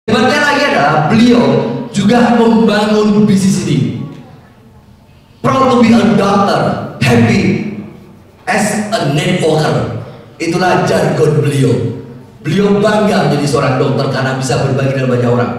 Hebatnya lagi adalah beliau juga membangun bisnis ini. Proud to be a doctor, happy as a networker. Itulah jargon beliau. Beliau bangga menjadi seorang dokter karena bisa berbagi dengan banyak orang.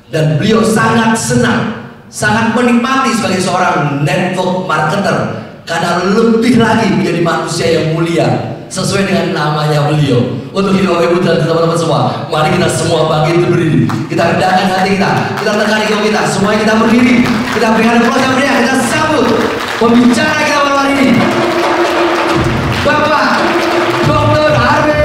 Dan beliau sangat senang, sangat menikmati sebagai seorang network marketer karena lebih lagi menjadi manusia yang mulia sesuai dengan namanya beliau. Untuk itu Bapak Ibu dan teman-teman semua, mari kita semua bangkit berdiri. Kita rendahkan hati kita tekan ego kita, semuanya kita berdiri. Kita berikan aplaus yang meriah, kita sambut pembicara kita malam hari ini, Bapak Dr. Harvey.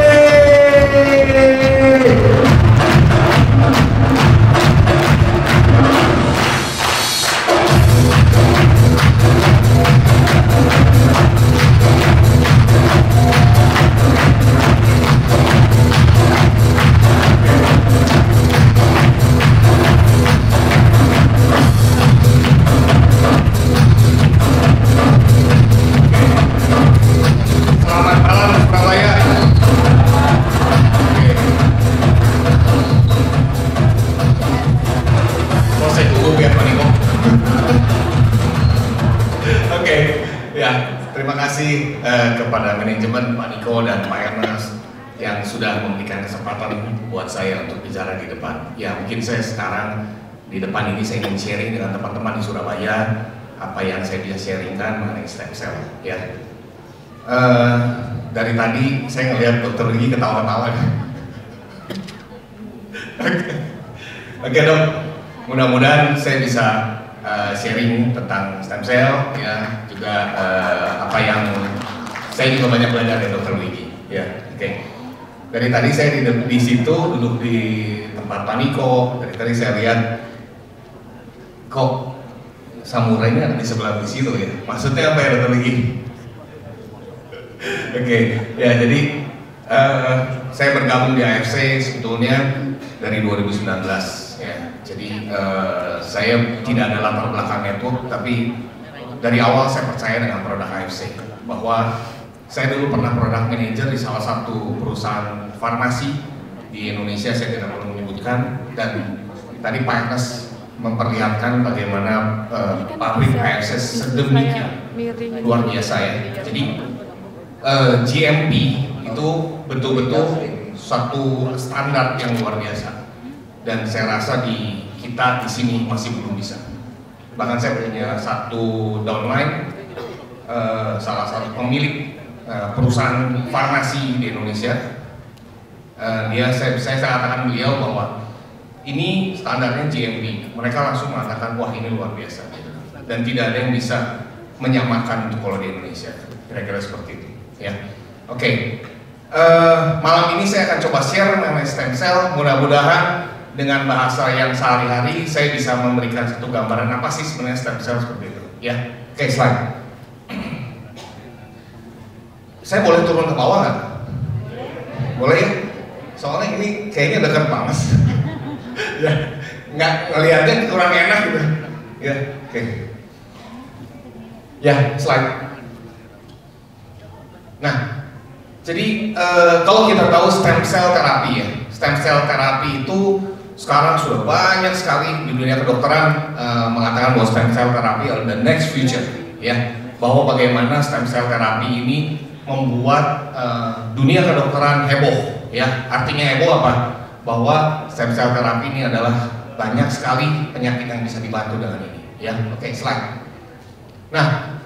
Kepada manajemen Pak Niko dan Pak Ernest yang sudah memberikan kesempatan buat saya untuk bicara di depan. Ya mungkin saya sekarang di depan ini saya ingin sharing dengan teman-teman di Surabaya apa yang saya bisa sharingkan mengenai stem cell. Ya dari tadi saya ngelihat Dokter Rigi ketawa-ketawa. Oke dok, mudah-mudahan saya bisa sharing tentang stem cell ya, juga apa yang saya juga banyak belajar dari Dokter Wiki, ya, oke. Dari tadi saya di situ duduk di tempat Pak Niko. Dari tadi saya lihat kok samurainya ada di sebelah di situ ya. Maksudnya apa ya Dokter Wiki? Oke, ya jadi saya bergabung di AFC sebetulnya dari 2019 ya. Jadi saya tidak ada latar belakang network, tapi dari awal saya percaya dengan produk AFC bahwa saya dulu pernah product manager di salah satu perusahaan farmasi di Indonesia, saya tidak perlu menyebutkan, dan tadi Pak Ernest memperlihatkan bagaimana pabrik AFC sedemikian luar biasa ya. Jadi GMP itu betul-betul satu standar yang luar biasa, dan saya rasa di kita di sini masih belum bisa. Bahkan saya punya satu downline, salah satu pemilik perusahaan farmasi di Indonesia. Saya katakan beliau bahwa ini standarnya GMP. Mereka langsung mengatakan wah ini luar biasa, dan tidak ada yang bisa menyamakan untuk kalau di Indonesia. Kira-kira seperti itu ya. Oke. Malam ini saya akan coba share mengenai stem cell. Mudah-mudahan dengan bahasa yang sehari-hari saya bisa memberikan satu gambaran apa sih sebenarnya stem cell seperti itu ya. Oke, slide. Saya boleh turun ke bawah nggak? Boleh ya? Soalnya ini kayaknya dekat banget. Ya, nggak ngelihatnya kurang enak gitu. Ya, oke. Ya, slide. Nah, jadi kalau kita tahu stem cell terapi ya, stem cell terapi itu sekarang sudah banyak sekali di dunia kedokteran mengatakan bahwa stem cell terapi adalah the next future ya, bahwa bagaimana stem cell terapi ini membuat dunia kedokteran heboh ya. Artinya heboh apa? Bahwa stem cell terapi ini adalah banyak sekali penyakit yang bisa dibantu dengan ini ya. Oke, slide. Nah,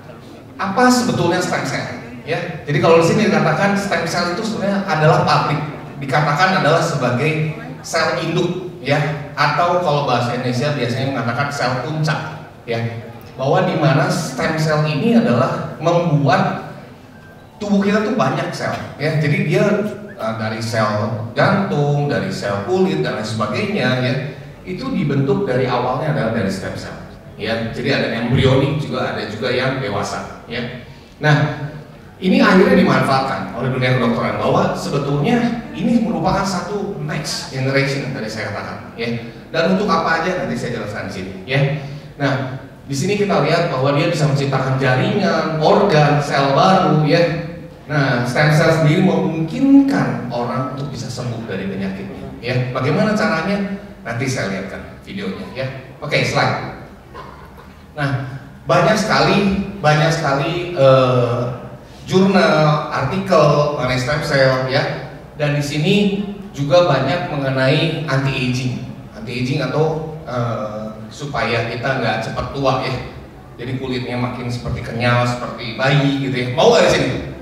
apa sebetulnya stem cell ya? Jadi kalau di sini dikatakan stem cell itu sebenarnya adalah pabrik, dikatakan adalah sebagai sel induk ya, atau kalau bahasa Indonesia biasanya mengatakan sel puncak ya, bahwa di mana stem cell ini adalah membuat tubuh kita tuh banyak sel ya. Jadi dia dari sel jantung, dari sel kulit dan lain sebagainya ya, itu dibentuk dari awalnya adalah dari stem cell ya. Jadi ada embrionik juga, ada juga yang dewasa ya. Nah, ini akhirnya dimanfaatkan oleh dunia kedokteran bahwa sebetulnya ini merupakan satu next generation yang tadi saya katakan ya. Dan untuk apa aja nanti saya jelaskan di sini ya. Nah, di sini kita lihat bahwa dia bisa menciptakan jaringan, organ, sel baru ya. Nah, stem cell sendiri memungkinkan orang untuk bisa sembuh dari penyakitnya ya. Bagaimana caranya? Nanti saya lihatkan videonya ya. Oke, slide. Nah, banyak sekali jurnal, artikel mengenai stem cell ya. Dan di sini juga banyak mengenai anti-aging atau supaya kita nggak cepat tua ya. Jadi kulitnya makin seperti kenyal, seperti bayi gitu ya. Mau nggak di sini?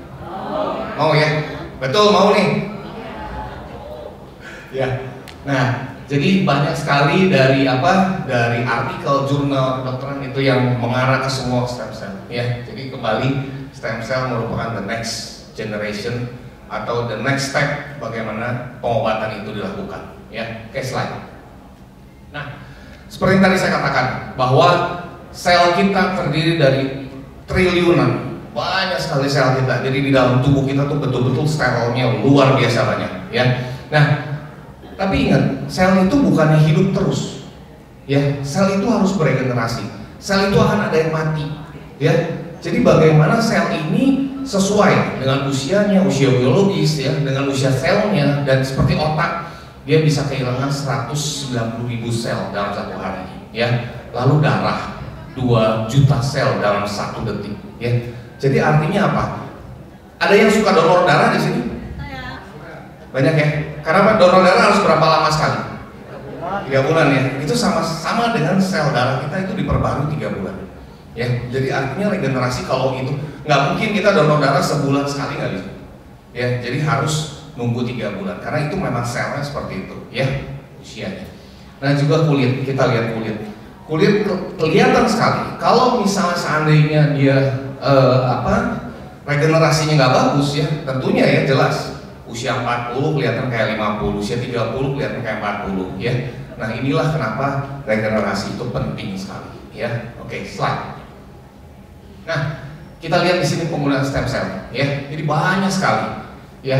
Mau ya? Betul, mau nih. Ya. Nah, jadi banyak sekali dari artikel, jurnal kedokteran itu yang mengarah ke semua stem cell ya. Jadi kembali stem cell merupakan the next generation atau the next step bagaimana pengobatan itu dilakukan ya. Oke, slide. Nah, seperti yang tadi saya katakan bahwa sel kita terdiri dari triliunan, banyak sekali sel kita. Jadi di dalam tubuh kita tuh betul-betul selnya luar biasa banyak ya. Nah, tapi ingat, sel itu bukannya hidup terus ya. Sel itu harus beregenerasi. Sel itu akan ada yang mati ya. Jadi bagaimana sel ini sesuai dengan usianya, usia biologis ya, dengan usia selnya. Dan seperti otak, dia bisa kehilangan 190.000 sel dalam satu hari ya. Lalu darah 2 juta sel dalam 1 detik ya. Jadi artinya apa? Ada yang suka donor darah di sini? Banyak ya? Karena donor darah harus berapa lama sekali? 3 bulan ya. Itu sama dengan sel darah kita itu diperbarui 3 bulan ya. Jadi artinya regenerasi kalau itu nggak mungkin kita donor darah sebulan sekali, nggak bisa ya. Jadi harus nunggu 3 bulan karena itu memang selnya seperti itu ya usianya. Nah, juga kulit, kita lihat kulit kelihatan sekali kalau misalnya seandainya dia regenerasinya nggak bagus ya, tentunya ya jelas usia 40 kelihatan kayak 50, usia 30 kelihatan kayak 40 ya. Nah, inilah kenapa regenerasi itu penting sekali ya. Oke, slide. Nah, kita lihat di sini penggunaan stem cell ya. Jadi banyak sekali ya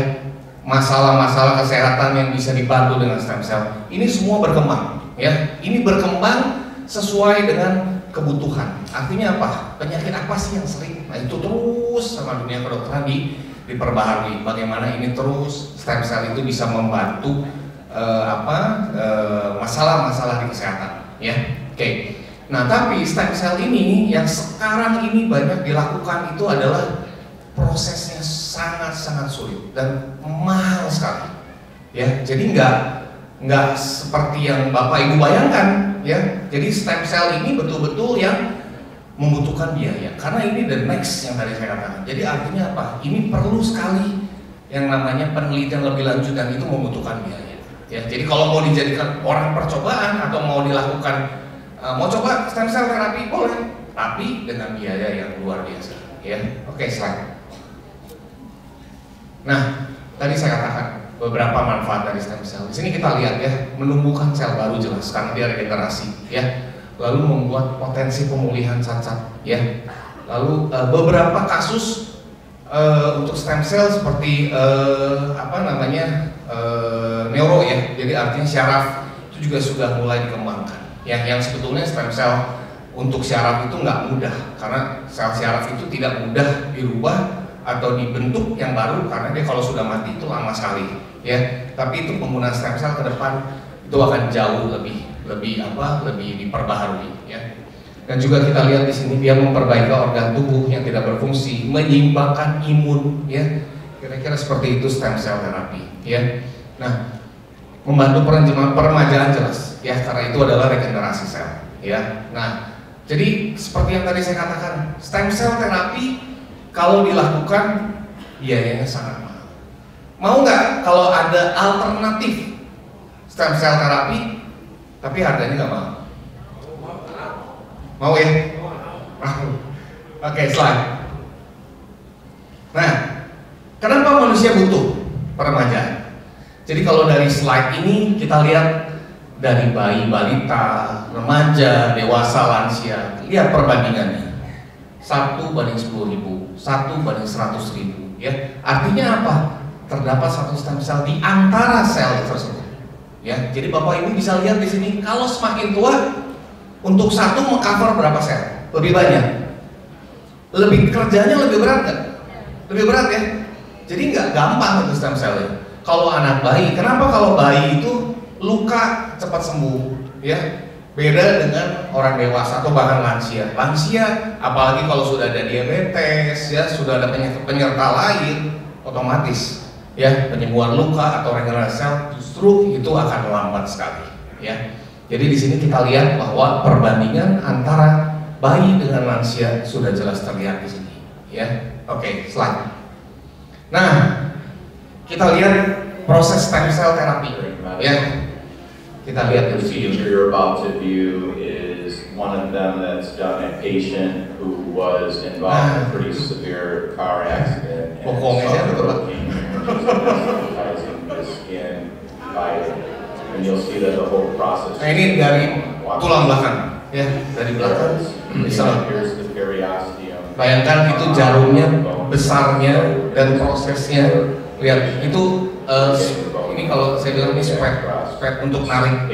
masalah-masalah kesehatan yang bisa dibantu dengan stem cell. Ini semua berkembang ya. Ini berkembang sesuai dengan kebutuhan. Artinya apa? Penyakit apa sih yang sering? Nah, itu terus sama dunia kedokteran diperbaharui. Bagaimana ini terus stem cell itu bisa membantu masalah-masalah di kesehatan ya. Oke. Nah, tapi stem cell ini yang sekarang ini banyak dilakukan itu adalah prosesnya sangat-sangat sulit dan mahal sekali ya. Jadi nggak seperti yang Bapak Ibu bayangkan ya. Jadi stem cell ini betul-betul yang membutuhkan biaya karena ini the next yang tadi saya katakan. Jadi artinya apa? Ini perlu sekali yang namanya penelitian lebih lanjut dan itu membutuhkan biaya ya. Jadi kalau mau dijadikan orang percobaan atau mau dilakukan mau coba stem cell terapi boleh, tapi dengan biaya yang luar biasa ya. Oke, slide. Nah, tadi saya katakan beberapa manfaat dari stem cell. Di sini kita lihat ya, menumbuhkan sel baru jelas karena dia regenerasi ya. Lalu membuat potensi pemulihan cacat ya. Lalu beberapa kasus untuk stem cell seperti neuro ya. Jadi artinya syaraf itu juga sudah mulai dikembangkan. Yang sebetulnya stem cell untuk syaraf itu nggak mudah karena sel syaraf itu tidak mudah dirubah atau dibentuk yang baru karena dia kalau sudah mati itu lama sekali ya. Tapi itu penggunaan stem cell ke depan itu akan jauh lebih diperbaharui ya. Dan juga kita lihat di sini dia memperbaiki organ tubuh yang tidak berfungsi, menyeimbangkan imun ya. Kira-kira seperti itu stem cell terapi ya. Nah, membantu peremajaan jelas ya karena itu adalah regenerasi sel ya. Nah, jadi seperti yang tadi saya katakan, stem cell terapi kalau dilakukan biayanya sangat mahal. Mau nggak kalau ada alternatif stem cell terapi tapi harganya nggak mahal? Mau ya? Oke, slide. Nah, kenapa manusia butuh peremajaan? Jadi kalau dari slide ini kita lihat dari bayi, balita, remaja, dewasa, lansia, lihat perbandingannya 1:10.000, 1:100.000 ya. Artinya apa? Terdapat satu stem cell di antara sel tersebut ya. Jadi Bapak Ibu bisa lihat di sini kalau semakin tua untuk satu mengcover berapa sel? Lebih banyak. Lebih kerjanya lebih berat kan? Lebih berat ya. Jadi nggak gampang itu stem cell ya. Kalau anak bayi, kenapa kalau bayi itu luka cepat sembuh, ya. Beda dengan orang dewasa atau bahkan lansia. Lansia, apalagi kalau sudah ada diabetes, ya, sudah ada penyakit penyerta lain, otomatis, ya, penyembuhan luka atau regenerasi sel justru itu akan lambat sekali, ya. Jadi di sini kita lihat bahwa perbandingan antara bayi dengan lansia sudah jelas terlihat di sini, ya. Oke, slide. Nah, kita lihat proses stem cell terapi, ya. Kita lihat The di video. procedure you're about to view is one of them that's done a patient who was involved in a pretty severe car accident and suffered sensitizing the skin by it. And you'll see that the whole process. Nah, ini dari tulang belakang, ya, dari belakang. Bisa. Here's the periosteum. Bayangkan itu jarumnya, besarnya, dan prosesnya. Lihat, itu ini kalau saya bilang ini spread untuk narik.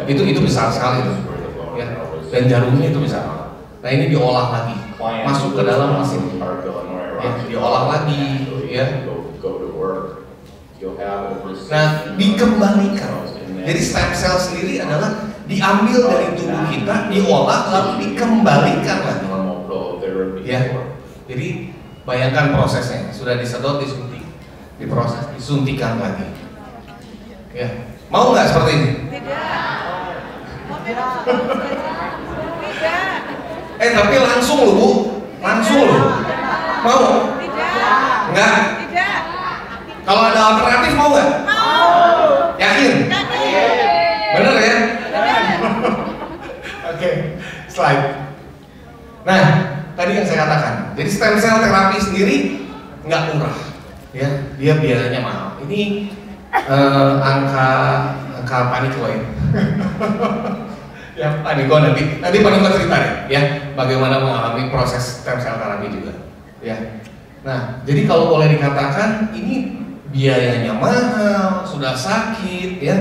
Itu besar sekali, ya. Dan jarumnya itu besar. Nah, ini diolah lagi, masuk ke dalam mesin, ya, diolah lagi, ya. Nah, dikembalikan. Jadi stem cell sendiri adalah diambil dari tubuh kita, diolah lalu dikembalikan lagi. Ya. Jadi bayangkan prosesnya, sudah disedot, disuntik, diproses, disuntikan lagi. Ya. Mau nggak seperti ini? Tidak. Tapi langsung loh Bu, langsung loh. Mau? Enggak? Tidak. Kalau ada alternatif mau nggak? Mau. Yakin? Bener ya? Oke, slide. Nah, tadi yang saya katakan, jadi stem cell terapi sendiri nggak murah, ya, dia biayanya mahal. Ini angka Paniko ya. Ya, Paniko nanti Paniko cerita ya, bagaimana mengalami proses stem cell terapi juga, ya. Nah, jadi kalau boleh dikatakan ini biayanya mahal, sudah sakit, ya.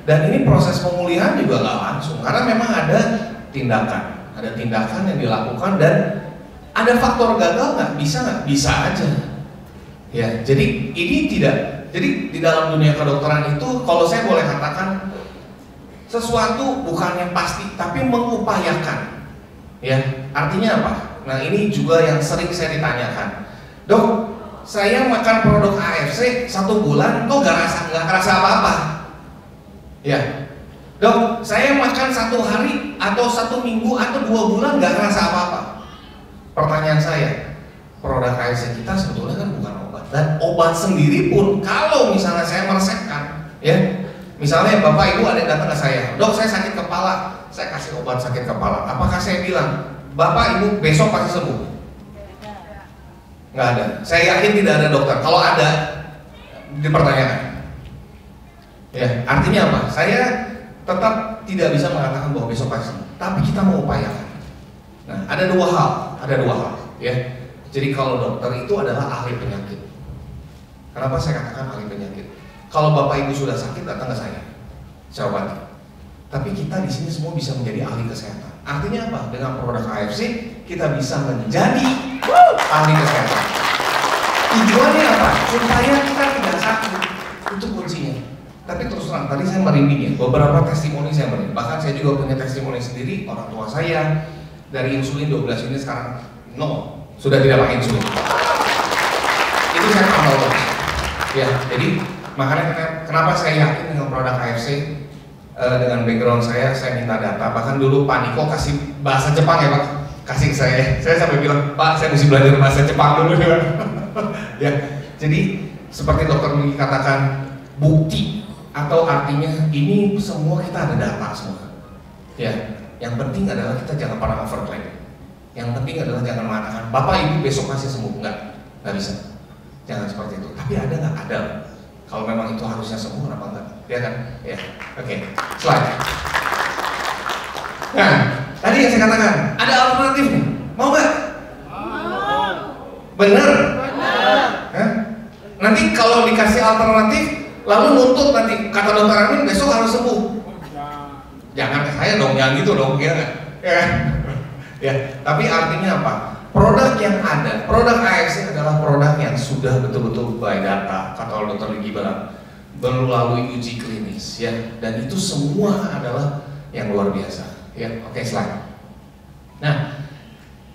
Dan ini proses pemulihan juga nggak langsung, karena memang ada tindakan yang dilakukan dan ada faktor gagal nggak? Bisa aja. Ya, jadi ini tidak. Jadi di dalam dunia kedokteran itu, kalau saya boleh katakan sesuatu bukannya pasti, tapi mengupayakan. Ya, artinya apa? Nah, ini juga yang sering saya ditanyakan, Dok, saya makan produk AFC 1 bulan, kok nggak kerasa apa-apa? Ya, Dok, saya makan 1 hari atau 1 minggu atau 2 bulan nggak ngerasa apa-apa. Pertanyaan saya, produk AFC kita sebetulnya kan bukan obat, dan obat sendiri pun kalau misalnya saya meresepkan, ya, misalnya Bapak Ibu ada yang datang ke saya, Dok, saya sakit kepala, saya kasih obat sakit kepala. Apakah saya bilang, Bapak Ibu besok pasti sembuh? Nggak ada. Saya yakin tidak ada dokter. Kalau ada, dipertanyakan. Ya, artinya apa? Saya tetap tidak bisa mengatakan bahwa besok pasti, tapi kita mengupayakan. Nah, ada dua hal, ya. Jadi kalau dokter itu adalah ahli penyakit. Kenapa saya katakan ahli penyakit? Kalau Bapak Ibu sudah sakit datang ke saya obati. Tapi kita di sini semua bisa menjadi ahli kesehatan. Artinya apa? Dengan produk AFC kita bisa menjadi ahli kesehatan. Tujuannya apa? Supaya kita tidak sakit. Itu kuncinya. Tapi terus terang, tadi saya merinding ya, beberapa testimoni saya merinding. Bahkan saya juga punya testimoni sendiri, orang tua saya dari insulin 12 ini sekarang sudah tidak pakai insulin. Itu saya paham banget. Ya, jadi makanya kenapa saya yakin dengan produk AFC, dengan background saya minta data. Bahkan dulu Pak Niko kasih bahasa Jepang ya Pak, kasih ke saya sampai bilang, Pak, saya mesti belajar bahasa Jepang dulu ya. Ya, jadi seperti dokter Miki katakan, bukti atau artinya ini semua kita ada data semua. Ya, yang penting adalah kita jangan pernah overclaim. Yang penting adalah jangan mengatakan Bapak Ibu besok pasti sembuh, nggak bisa. Jangan seperti itu. Tapi ada nggak? Ada. Kalau memang itu harusnya sembuh, kenapa enggak? Ya kan? Ya. Oke. Slide. Nah, tadi yang saya katakan ada alternatif nih. Mau nggak? Mau. Bener? Benar. Hah? Nanti kalau dikasih alternatif lalu nuntut nanti kata dokter Amin besok harus sembuh. Jangan ke saya dong, jangan gitu dong, ya nggak? Ya, tapi artinya apa? Produk yang ada, produk AFC adalah produk yang sudah betul-betul by data, kata dokter Ligi bilang, melalui uji klinis ya, dan itu semua adalah yang luar biasa ya. Oke, slide. Nah,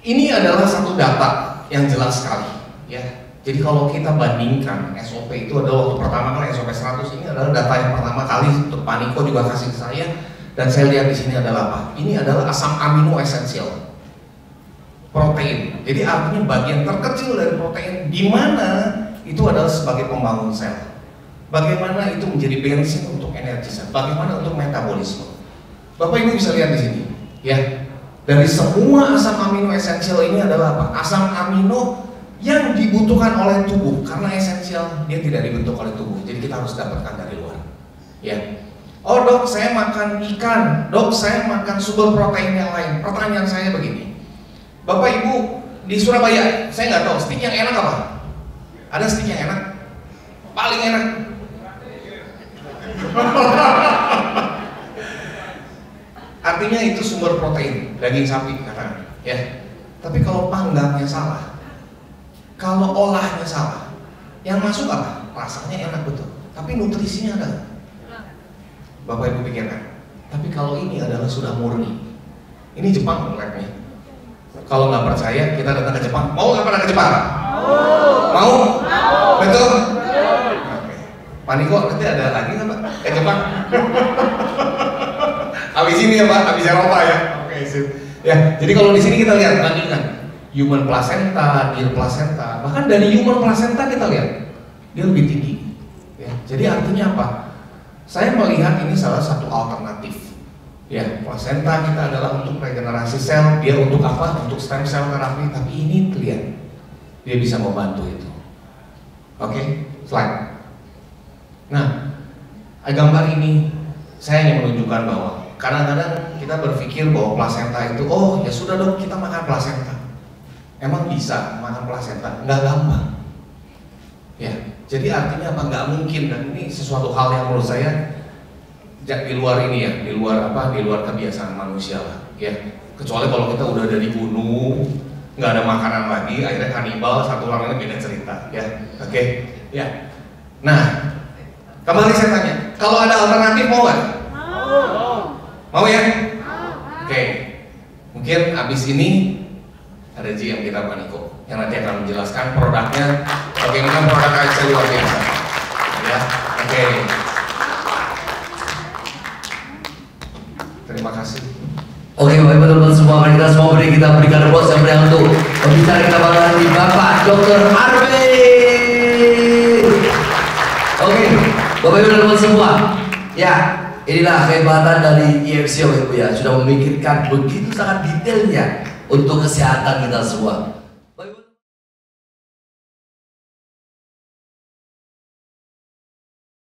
ini adalah satu data yang jelas sekali ya. Jadi kalau kita bandingkan SOP itu adalah waktu pertama kali SOP 100, ini adalah data yang pertama kali untuk Pak Niko juga kasih ke saya, dan saya lihat di sini adalah apa? Ini adalah asam amino esensial, protein. Jadi artinya bagian terkecil dari protein, di mana itu adalah sebagai pembangun sel. Bagaimana itu menjadi bensin untuk energi sel, bagaimana untuk metabolisme. Bapak Ibu bisa lihat di sini, ya. Dari semua asam amino esensial ini adalah apa? Asam amino yang dibutuhkan oleh tubuh, karena esensial dia tidak dibentuk oleh tubuh, jadi kita harus dapatkan dari luar. Ya. Oh dok, saya makan ikan, dok saya makan sumber protein yang lain. Pertanyaan saya begini, Bapak Ibu di Surabaya, saya nggak tahu stik yang enak apa? Ada stik yang enak? Paling enak. Artinya itu sumber protein, daging sapi katakan, ya. Tapi kalau panggangnya salah, kalau olahnya salah, yang masuk apa? Rasanya enak betul, tapi nutrisinya ada. Bapak Ibu pikirkan. Tapi kalau ini adalah sudah murni, ini Jepang labnya. Kalau nggak percaya, kita datang ke Jepang. Mau nggak pernah ke Jepang? Mau? Betul? Oke. Pak Niko nanti ada lagi nggak Pak ke Jepang? Habis ini ya Pak, habis Eropa ya. Oke, sip. Ya, jadi kalau di sini kita lihat bandingkan human placenta, deer placenta, bahkan dari human placenta kita lihat dia lebih tinggi. Ya, jadi artinya apa? Saya melihat ini salah satu alternatif. Ya, placenta kita adalah untuk regenerasi sel, dia untuk apa? Untuk stem cell terapi, tapi ini lihat dia bisa membantu itu. Oke, slide. Nah, gambar ini saya ingin menunjukkan bahwa kadang-kadang kita berpikir bahwa plasenta itu, oh ya sudah dong kita makan plasenta. Emang bisa makan plasenta? Nggak gampang. Ya, jadi artinya apa? Nggak mungkin, dan ini sesuatu hal yang menurut saya di luar ini ya, di luar apa? Di luar kebiasaan manusia lah. Ya, kecuali kalau kita udah dari gunung, nggak ada makanan lagi, akhirnya kanibal, satu orang ini beda cerita. Ya, oke. Ya. Nah, kembali saya tanya, kalau ada alternatif mau nggak? Mau ya? Oke. Mungkin abis ini ada GM kita Pak Niko yang nanti akan menjelaskan produknya, bagaimana produk AIC luar biasa. Ya, oke. Terima kasih. Oke, Bapak Ibu teman-teman semua, mari kita semua berikan applause yang meriah untuk pembicara kita pada hari ini, Bapak Dr. Arbe. Oke, Bapak Ibu teman-teman semua, ya. Inilah kehebatan dari IFC Bapak Ibu ya, sudah memikirkan begitu sangat detailnya untuk kesehatan kita semua.